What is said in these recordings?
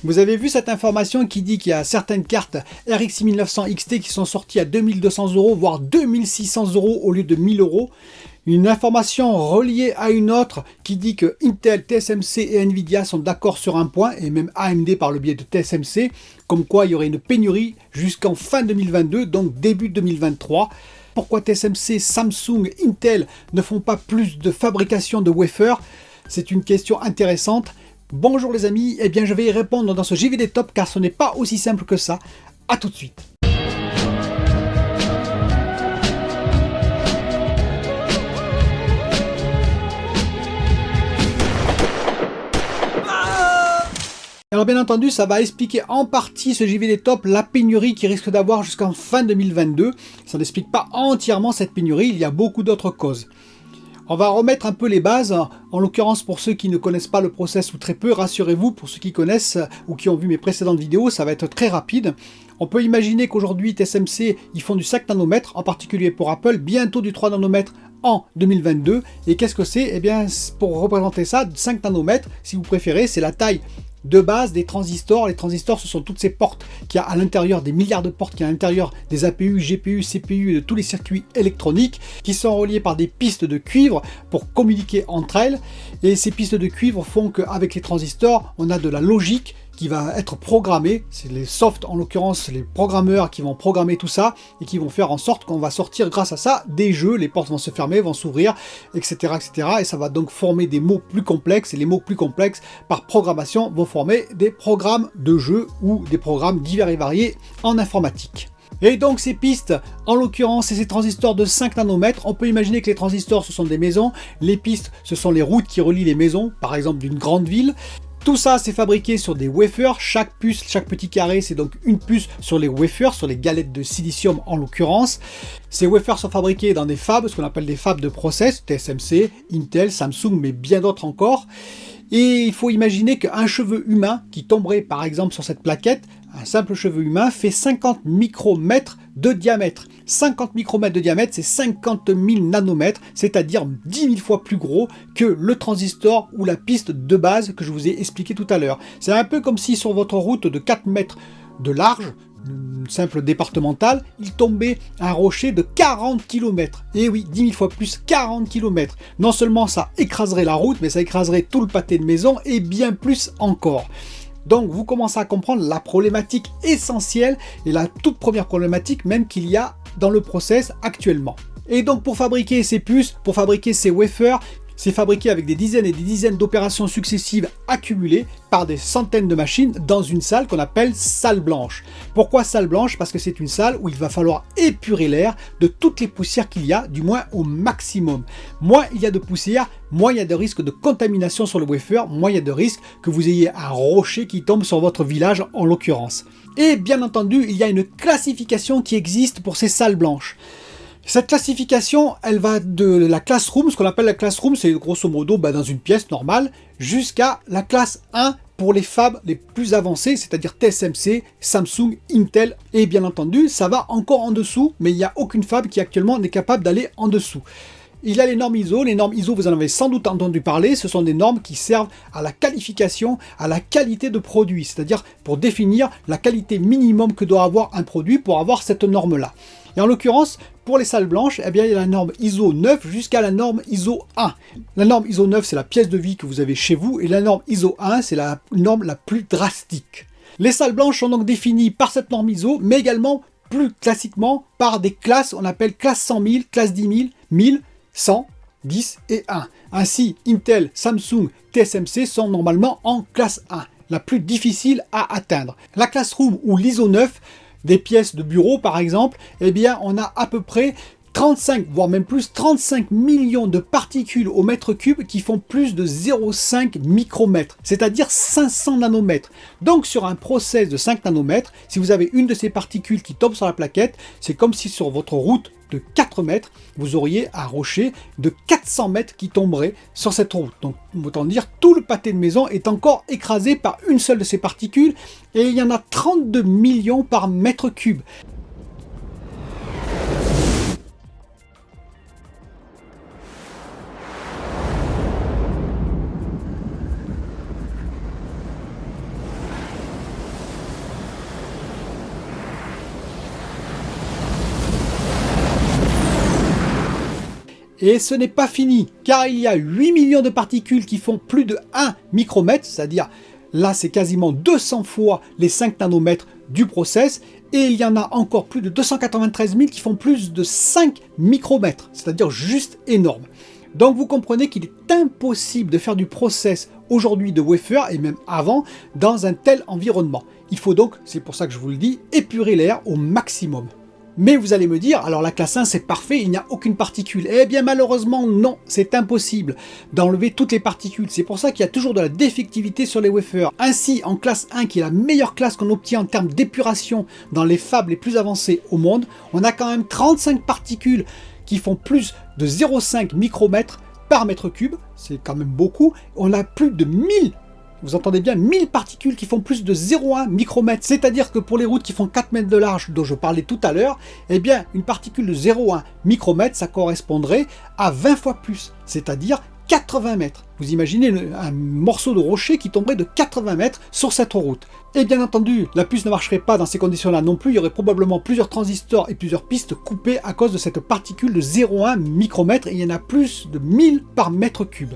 Vous avez vu cette information qui dit qu'il y a certaines cartes RX 6900 XT qui sont sorties à 2200 €, voire 2600 € au lieu de 1000 €. Une information reliée à une autre qui dit que Intel, TSMC et Nvidia sont d'accord sur un point, et même AMD par le biais de TSMC, comme quoi il y aurait une pénurie jusqu'en fin 2022, donc début 2023. Pourquoi TSMC, Samsung, Intel ne font pas plus de fabrication de wafers? C'est une question intéressante. Bonjour les amis, eh bien je vais y répondre dans ce JVD Top car ce n'est pas aussi simple que ça. A tout de suite. Alors bien entendu, ça va expliquer en partie ce JVD Top la pénurie qui risque d'avoir jusqu'en fin 2022. Ça n'explique pas entièrement cette pénurie, il y a beaucoup d'autres causes. On va remettre un peu les bases, en l'occurrence pour ceux qui ne connaissent pas le process ou très peu, rassurez-vous, pour ceux qui connaissent ou qui ont vu mes précédentes vidéos, ça va être très rapide. On peut imaginer qu'aujourd'hui TSMC, ils font du 5 nanomètres, en particulier pour Apple, bientôt du 3 nanomètres en 2022. Et qu'est-ce que c'est? Eh bien, pour représenter ça, 5 nanomètres, si vous préférez, c'est la taille de base des transistors. Les transistors, ce sont toutes ces portes qu'il y a à l'intérieur, des milliards de portes qu'il y a à l'intérieur des APU, GPU, CPU et de tous les circuits électroniques qui sont reliés par des pistes de cuivre pour communiquer entre elles. Et ces pistes de cuivre font qu'avec les transistors, on a de la logique qui va être programmée. C'est les softs, en l'occurrence, les programmeurs qui vont programmer tout ça et qui vont faire en sorte qu'on va sortir grâce à ça des jeux. Les portes vont se fermer, vont s'ouvrir, etc., etc. Et ça va donc former des mots plus complexes. Et les mots plus complexes, par programmation, vont former des programmes de jeux ou des programmes divers et variés en informatique. Et donc ces pistes, en l'occurrence, c'est ces transistors de 5 nanomètres. On peut imaginer que les transistors, ce sont des maisons. Les pistes, ce sont les routes qui relient les maisons, par exemple d'une grande ville. Tout ça, c'est fabriqué sur des wafers. Chaque puce, chaque petit carré, c'est donc une puce sur les wafers, sur les galettes de silicium en l'occurrence. Ces wafers sont fabriqués dans des fabs, ce qu'on appelle des fabs de process, TSMC, Intel, Samsung, mais bien d'autres encore. Et il faut imaginer qu'un cheveu humain qui tomberait par exemple sur cette plaquette, un simple cheveu humain, fait 50 micromètres de diamètre. 50 micromètres de diamètre, c'est 50 000 nanomètres, c'est-à-dire 10 000 fois plus gros que le transistor ou la piste de base que je vous ai expliqué tout à l'heure. C'est un peu comme si sur votre route de 4 mètres de large, une simple départementale, il tombait un rocher de 40 km. Et oui, 10 000 fois plus, 40 km. Non seulement ça écraserait la route, mais ça écraserait tout le pâté de maison et bien plus encore. Donc vous commencez à comprendre la problématique essentielle et la toute première problématique même qu'il y a dans le process actuellement. Et donc pour fabriquer ces puces, pour fabriquer ces wafers, c'est fabriqué avec des dizaines et des dizaines d'opérations successives accumulées par des centaines de machines dans une salle qu'on appelle salle blanche. Pourquoi salle blanche? Parce que c'est une salle où il va falloir épurer l'air de toutes les poussières qu'il y a, du moins au maximum. Moins il y a de poussière, moins il y a de risque de contamination sur le wafer, moins il y a de risque que vous ayez un rocher qui tombe sur votre village en l'occurrence. Et bien entendu, il y a une classification qui existe pour ces salles blanches. Cette classification, elle va de la classroom, ce qu'on appelle la classroom, c'est grosso modo dans une pièce normale, jusqu'à la classe 1 pour les fabs les plus avancés, c'est-à-dire TSMC, Samsung, Intel, et bien entendu, ça va encore en dessous, mais il n'y a aucune fab qui actuellement n'est capable d'aller en dessous. Il y a les normes ISO. Les normes ISO, vous en avez sans doute entendu parler, ce sont des normes qui servent à la qualification, à la qualité de produit, c'est-à-dire pour définir la qualité minimum que doit avoir un produit pour avoir cette norme-là. Et en l'occurrence, pour les salles blanches, eh bien, il y a la norme ISO 9 jusqu'à la norme ISO 1. La norme ISO 9, c'est la pièce de vie que vous avez chez vous, et la norme ISO 1, c'est la norme la plus drastique. Les salles blanches sont donc définies par cette norme ISO, mais également plus classiquement par des classes, on appelle classe 100 000, classe 10 000, 1000, 100, 10 et 1. Ainsi, Intel, Samsung, TSMC sont normalement en classe 1, la plus difficile à atteindre. La classroom ou l'ISO 9, des pièces de bureau par exemple, eh bien on a à peu près 35, voire même plus, 35 millions de particules au mètre cube qui font plus de 0,5 micromètres, c'est-à-dire 500 nanomètres. Donc sur un process de 5 nanomètres, si vous avez une de ces particules qui tombe sur la plaquette, c'est comme si sur votre route de 4 mètres, vous auriez un rocher de 400 mètres qui tomberait sur cette route. Donc autant dire, tout le pâté de maison est encore écrasé par une seule de ces particules, et il y en a 32 millions par mètre cube. Et ce n'est pas fini, car il y a 8 millions de particules qui font plus de 1 micromètre, c'est-à-dire là c'est quasiment 200 fois les 5 nanomètres du process, et il y en a encore plus de 293 000 qui font plus de 5 micromètres, c'est-à-dire juste énorme. Donc vous comprenez qu'il est impossible de faire du process aujourd'hui de wafer, et même avant, dans un tel environnement. Il faut donc, c'est pour ça que je vous le dis, épurer l'air au maximum. Mais vous allez me dire, alors la classe 1 c'est parfait, il n'y a aucune particule. Eh bien malheureusement non, c'est impossible d'enlever toutes les particules. C'est pour ça qu'il y a toujours de la défectivité sur les wafers. Ainsi, en classe 1, qui est la meilleure classe qu'on obtient en termes d'épuration dans les fabs les plus avancés au monde, on a quand même 35 particules qui font plus de 0,5 micromètres par mètre cube. C'est quand même beaucoup. On a plus de 1000. Vous entendez bien, 1000 particules qui font plus de 0,1 micromètre. C'est-à-dire que pour les routes qui font 4 mètres de large, dont je parlais tout à l'heure, eh bien, une particule de 0,1 micromètre, ça correspondrait à 20 fois plus, c'est-à-dire 80 mètres. Vous imaginez un morceau de rocher qui tomberait de 80 mètres sur cette route. Et bien entendu, la puce ne marcherait pas dans ces conditions-là non plus. Il y aurait probablement plusieurs transistors et plusieurs pistes coupées à cause de cette particule de 0,1 micromètre. Et il y en a plus de 1000 par mètre cube.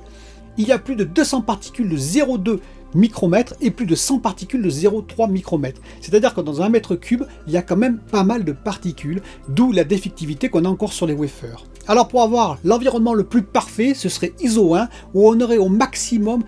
Il y a plus de 200 particules de 0,2 micromètres et plus de 100 particules de 0,3 micromètres. C'est-à-dire que dans un mètre cube, il y a quand même pas mal de particules, d'où la défectivité qu'on a encore sur les wafers. Alors pour avoir l'environnement le plus parfait, ce serait ISO 1, où on aurait au maximum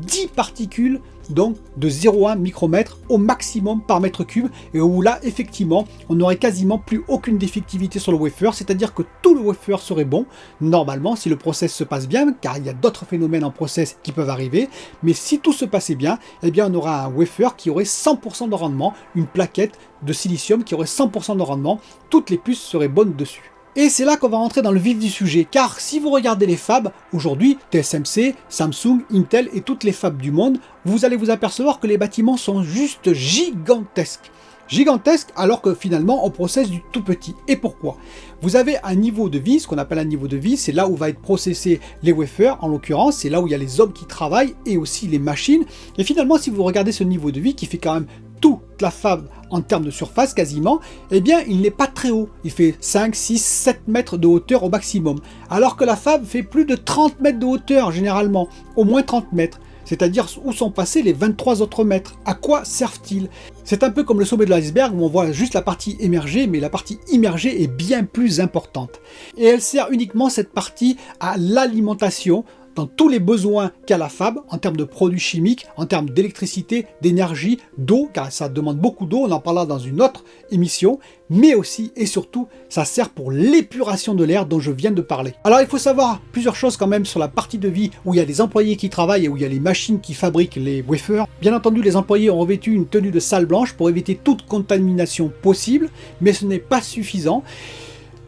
10 particules, donc de 0,1 micromètre au maximum par mètre cube, et où là effectivement on n'aurait quasiment plus aucune défectivité sur le wafer, c'est-à-dire que tout le wafer serait bon normalement si le process se passe bien, car il y a d'autres phénomènes en process qui peuvent arriver, mais si tout se passait bien, eh bien on aura un wafer qui aurait 100% de rendement, une plaquette de silicium qui aurait 100% de rendement, toutes les puces seraient bonnes dessus. Et c'est là qu'on va rentrer dans le vif du sujet, car si vous regardez les fabs, aujourd'hui, TSMC, Samsung, Intel et toutes les fabs du monde, vous allez vous apercevoir que les bâtiments sont juste gigantesques. Gigantesques alors que finalement on processe du tout petit. Et pourquoi? Vous avez un niveau de vie, ce qu'on appelle un niveau de vie, c'est là où va être processé les wafers, en l'occurrence, c'est là où il y a les hommes qui travaillent et aussi les machines. Et finalement, si vous regardez ce niveau de vie qui fait quand même toute la fab en termes de surface quasiment, eh bien il n'est pas très haut. Il fait 5, 6, 7 mètres de hauteur au maximum. Alors que la fab fait plus de 30 mètres de hauteur généralement, au moins 30 mètres. C'est-à-dire où sont passés les 23 autres mètres. À quoi servent-ils? C'est un peu comme le sommet de l'iceberg où on voit juste la partie émergée, mais la partie immergée est bien plus importante. Et elle sert uniquement cette partie à l'alimentation dans tous les besoins qu'a la fab en termes de produits chimiques, en termes d'électricité, d'énergie, d'eau, car ça demande beaucoup d'eau, on en parlera dans une autre émission, mais aussi et surtout, ça sert pour l'épuration de l'air dont je viens de parler. Alors il faut savoir plusieurs choses quand même sur la partie de vie où il y a des employés qui travaillent et où il y a les machines qui fabriquent les wafers. Bien entendu, les employés ont revêtu une tenue de salle blanche pour éviter toute contamination possible, mais ce n'est pas suffisant.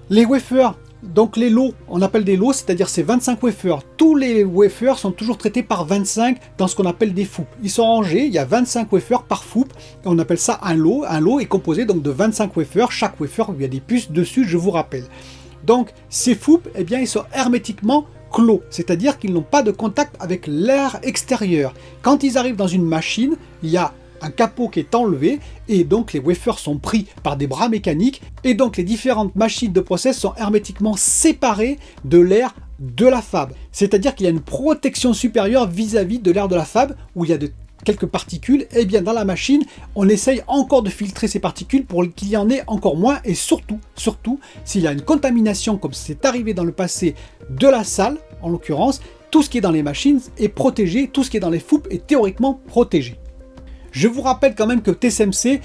Les wafers, donc les lots, on appelle des lots, c'est-à-dire c'est 25 wafers. Tous les wafers sont toujours traités par 25 dans ce qu'on appelle des FOUP. Ils sont rangés, il y a 25 wafers par FOUP, et on appelle ça un lot. Un lot est composé donc de 25 wafers, chaque wafer, il y a des puces dessus, je vous rappelle. Donc ces FOUP, eh bien ils sont hermétiquement clos, c'est-à-dire qu'ils n'ont pas de contact avec l'air extérieur. Quand ils arrivent dans une machine, il y a un capot qui est enlevé et donc les wafers sont pris par des bras mécaniques et donc les différentes machines de process sont hermétiquement séparées de l'air de la fab. C'est-à-dire qu'il y a une protection supérieure vis-à-vis de l'air de la fab où il y a quelques particules, et bien dans la machine on essaye encore de filtrer ces particules pour qu'il y en ait encore moins et surtout s'il y a une contamination comme c'est arrivé dans le passé de la salle en l'occurrence, tout ce qui est dans les machines est protégé, tout ce qui est dans les FOUP est théoriquement protégé. Je vous rappelle quand même que TSMC,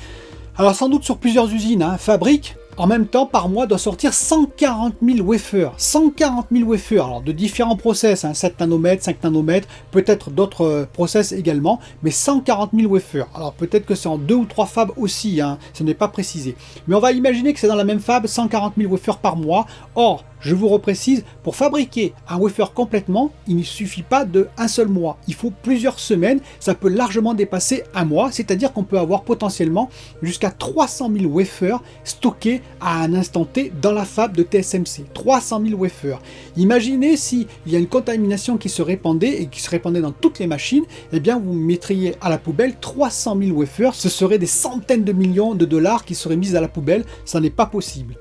alors sans doute sur plusieurs usines, fabrique en même temps par mois doit sortir 140 000 wafers. 140 000 wafers, alors de différents process, 7 nanomètres, 5 nanomètres, peut-être d'autres process également, mais 140 000 wafers. Alors peut-être que c'est en 2 ou 3 fabs aussi, ce n'est pas précisé. Mais on va imaginer que c'est dans la même fab 140 000 wafers par mois. Or, je vous reprécise, pour fabriquer un wafer complètement, il ne suffit pas d'un seul mois. Il faut plusieurs semaines, ça peut largement dépasser un mois, c'est-à-dire qu'on peut avoir potentiellement jusqu'à 300 000 wafers stockés à un instant T dans la fab de TSMC. 300 000 wafers. Imaginez s'il y a une contamination qui se répandait et qui se répandait dans toutes les machines, eh bien vous mettriez à la poubelle 300 000 wafers, ce serait des centaines de millions de dollars qui seraient mis à la poubelle, ça n'est pas possible.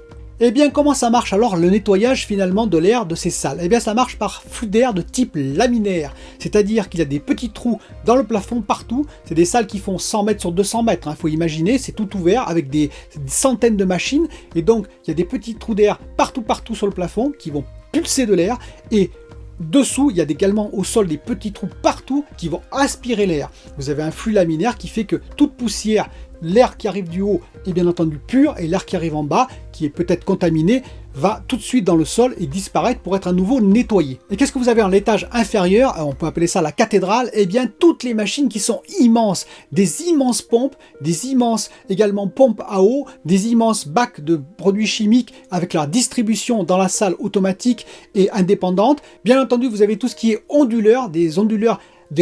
Eh bien, comment ça marche alors le nettoyage finalement de l'air de ces salles? Eh bien, ça marche par flux d'air de type laminaire, c'est-à-dire qu'il y a des petits trous dans le plafond partout. C'est des salles qui font 100 mètres sur 200 mètres, il faut imaginer, c'est tout ouvert avec des centaines de machines, et donc il y a des petits trous d'air partout sur le plafond qui vont pulser de l'air, et dessous, il y a également au sol des petits trous partout qui vont aspirer l'air. Vous avez un flux laminaire qui fait que toute poussière, l'air qui arrive du haut est bien entendu pur, et l'air qui arrive en bas, qui est peut-être contaminé, va tout de suite dans le sol et disparaître pour être à nouveau nettoyé. Et qu'est-ce que vous avez en l'étage inférieur? On peut appeler ça la cathédrale. Eh bien, toutes les machines qui sont immenses, des immenses pompes, des immenses également pompes à eau, des immenses bacs de produits chimiques avec leur distribution dans la salle automatique et indépendante. Bien entendu, vous avez tout ce qui est onduleur, des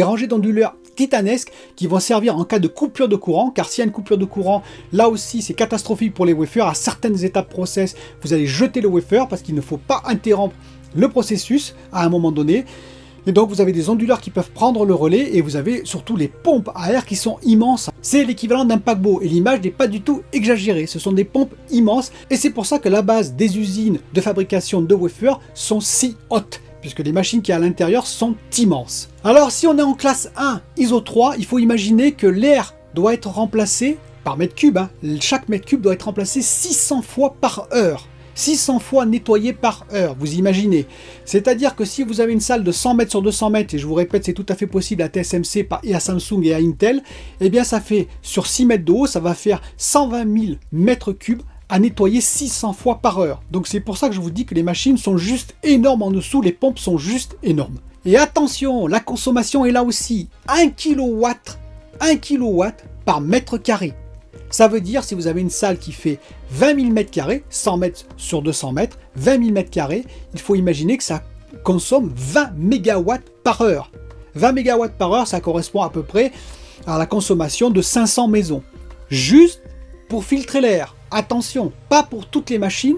rangées d'onduleurs titanesques qui vont servir en cas de coupure de courant, car s'il y a une coupure de courant, là aussi c'est catastrophique pour les wafers. À certaines étapes process, vous allez jeter le wafer parce qu'il ne faut pas interrompre le processus à un moment donné. Et donc vous avez des onduleurs qui peuvent prendre le relais, et vous avez surtout les pompes à air qui sont immenses. C'est l'équivalent d'un paquebot, et l'image n'est pas du tout exagérée. Ce sont des pompes immenses, et c'est pour ça que la base des usines de fabrication de wafers sont si hautes, puisque les machines qui sont à l'intérieur sont immenses. Alors si on est en classe 1 ISO 3, il faut imaginer que l'air doit être remplacé par mètre cube. Chaque mètre cube doit être remplacé 600 fois par heure. 600 fois nettoyé par heure, vous imaginez. C'est-à-dire que si vous avez une salle de 100 mètres sur 200 mètres, et je vous répète, c'est tout à fait possible à TSMC et à Samsung et à Intel, eh bien ça fait sur 6 mètres de haut, ça va faire 120 000 mètres cubes à nettoyer 600 fois par heure. Donc c'est pour ça que je vous dis que les machines sont juste énormes en dessous, les pompes sont juste énormes. Et attention, la consommation est là aussi, 1 kW par mètre carré. Ça veut dire, si vous avez une salle qui fait 20 000 mètres carrés, 100 mètres sur 200 mètres, 20 000 mètres carrés, il faut imaginer que ça consomme 20 mégawatts par heure. 20 mégawatts par heure, ça correspond à peu près à la consommation de 500 maisons. Juste pour filtrer l'air. Attention, pas pour toutes les machines,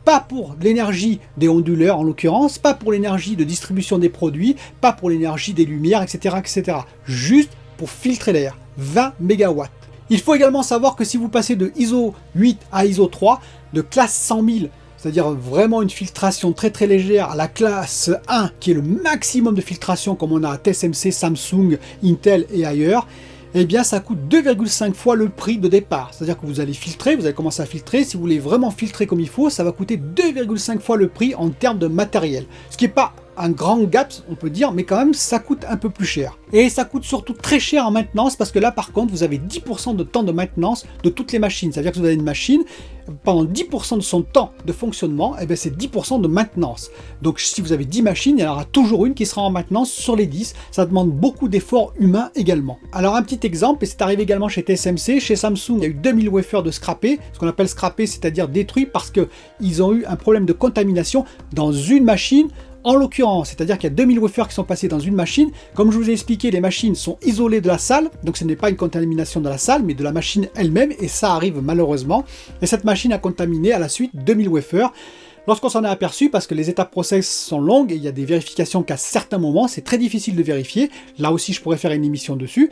pas pour l'énergie des onduleurs en l'occurrence, pas pour l'énergie de distribution des produits, pas pour l'énergie des lumières, etc., etc. Juste pour filtrer l'air. 20 mégawatts. Il faut également savoir que si vous passez de ISO 8 à ISO 3, de classe 100 000, c'est-à-dire vraiment une filtration très très légère, à la classe 1, qui est le maximum de filtration comme on a à TSMC, Samsung, Intel et ailleurs, eh bien ça coûte 2,5 fois le prix de départ. C'est-à-dire que vous allez filtrer, vous allez commencer à filtrer. Si vous voulez vraiment filtrer comme il faut, ça va coûter 2,5 fois le prix en termes de matériel. Ce qui n'est pas un grand gap, on peut dire, mais quand même, ça coûte un peu plus cher. Et ça coûte surtout très cher en maintenance, parce que là, par contre, vous avez 10% de temps de maintenance de toutes les machines. C'est-à-dire que vous avez une machine, pendant 10% de son temps de fonctionnement, eh bien, c'est 10% de maintenance. Donc, si vous avez 10 machines, il y en aura toujours une qui sera en maintenance sur les 10. Ça demande beaucoup d'efforts humains également. Alors, un petit exemple, et c'est arrivé également chez TSMC, chez Samsung, il y a eu 2000 wafers de scrappés, ce qu'on appelle scrappés, c'est-à-dire détruits, parce qu'ils ont eu un problème de contamination dans une machine, en l'occurrence, c'est-à-dire qu'il y a 2000 wafers qui sont passés dans une machine. Comme je vous ai expliqué, les machines sont isolées de la salle, donc ce n'est pas une contamination de la salle, mais de la machine elle-même, et ça arrive malheureusement. Et cette machine a contaminé à la suite 2000 wafers. Lorsqu'on s'en est aperçu, parce que les étapes process sont longues, et il y a des vérifications qu'à certains moments, c'est très difficile de vérifier, là aussi je pourrais faire une émission dessus,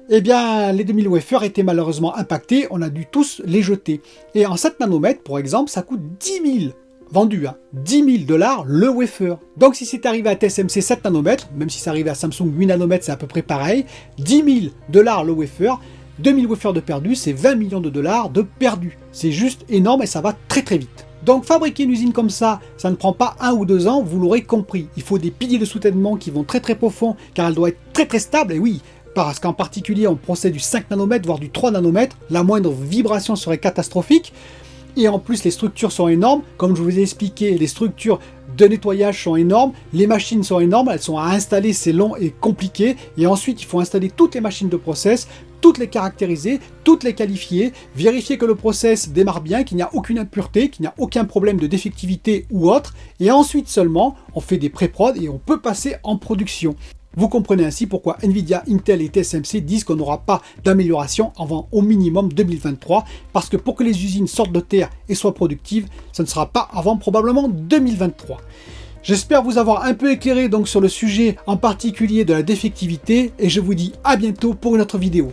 eh bien les 2000 wafers étaient malheureusement impactés, on a dû tous les jeter. Et en 7 nanomètres, par exemple, ça coûte 10 000 vendu à 10 000 $ le wafer. Donc si c'est arrivé à TSMC 7 nanomètres, même si c'est arrivé à Samsung 8 nanomètres, c'est à peu près pareil, 10 000 $ le wafer, 2000 wafers de perdus, c'est 20 millions de dollars de perdus. C'est juste énorme et ça va très très vite. Donc fabriquer une usine comme ça ne prend pas 1 ou 2 ans, vous l'aurez compris. Il faut des piliers de soutènement qui vont très très profond, car elle doit être très très stable, et oui, parce qu'en particulier on procède du 5 nanomètres, voire du 3 nanomètres, la moindre vibration serait catastrophique. Et en plus, les structures sont énormes. Comme je vous ai expliqué, les structures de nettoyage sont énormes. Les machines sont énormes. Elles sont à installer, c'est long et compliqué. Et ensuite, il faut installer toutes les machines de process, toutes les caractériser, toutes les qualifier, vérifier que le process démarre bien, qu'il n'y a aucune impureté, qu'il n'y a aucun problème de défectivité ou autre. Et ensuite seulement, on fait des pré-prod et on peut passer en production. Vous comprenez ainsi pourquoi Nvidia, Intel et TSMC disent qu'on n'aura pas d'amélioration avant au minimum 2023, parce que pour que les usines sortent de terre et soient productives, ça ne sera pas avant probablement 2023. J'espère vous avoir un peu éclairé donc sur le sujet en particulier de la défectivité, et je vous dis à bientôt pour une autre vidéo.